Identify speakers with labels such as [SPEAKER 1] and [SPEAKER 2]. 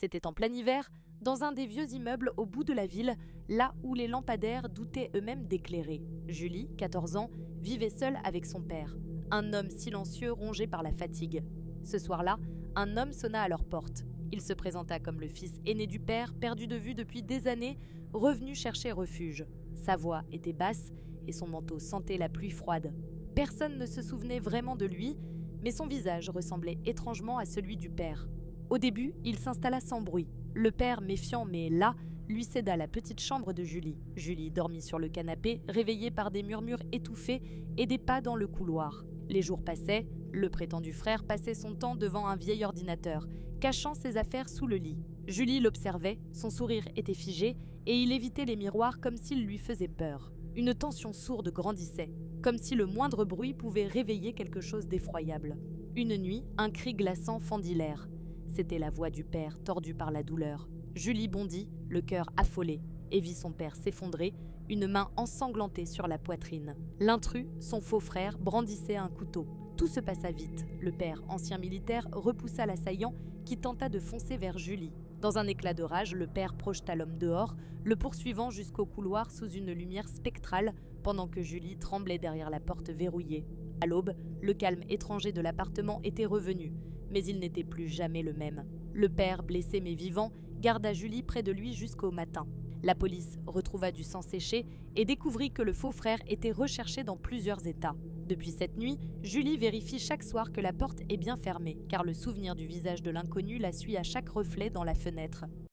[SPEAKER 1] C'était en plein hiver, dans un des vieux immeubles au bout de la ville, là où les lampadaires doutaient eux-mêmes d'éclairer. Julie, 14 ans, vivait seule avec son père, un homme silencieux rongé par la fatigue. Ce soir-là, un homme sonna à leur porte. Il se présenta comme le fils aîné du père, perdu de vue depuis des années, revenu chercher refuge. Sa voix était basse et son manteau sentait la pluie froide. Personne ne se souvenait vraiment de lui, mais son visage ressemblait étrangement à celui du père. Au début, il s'installa sans bruit. Le père, méfiant mais las, lui céda la petite chambre de Julie. Julie dormit sur le canapé, réveillée par des murmures étouffés et des pas dans le couloir. Les jours passaient, le prétendu frère passait son temps devant un vieil ordinateur, cachant ses affaires sous le lit. Julie l'observait, son sourire était figé et il évitait les miroirs comme s'il lui faisait peur. Une tension sourde grandissait, comme si le moindre bruit pouvait réveiller quelque chose d'effroyable. Une nuit, un cri glaçant fendit l'air. C'était la voix du père, tordue par la douleur. Julie bondit, le cœur affolé, et vit son père s'effondrer, une main ensanglantée sur la poitrine. L'intrus, son faux frère, brandissait un couteau. Tout se passa vite. Le père, ancien militaire, repoussa l'assaillant qui tenta de foncer vers Julie. Dans un éclat de rage, le père projeta l'homme dehors, le poursuivant jusqu'au couloir sous une lumière spectrale, pendant que Julie tremblait derrière la porte verrouillée. À l'aube, le calme étranger de l'appartement était revenu, mais il n'était plus jamais le même. Le père, blessé mais vivant, garda Julie près de lui jusqu'au matin. La police retrouva du sang séché et découvrit que le faux frère était recherché dans plusieurs États. Depuis cette nuit, Julie vérifie chaque soir que la porte est bien fermée, car le souvenir du visage de l'inconnu la suit à chaque reflet dans la fenêtre.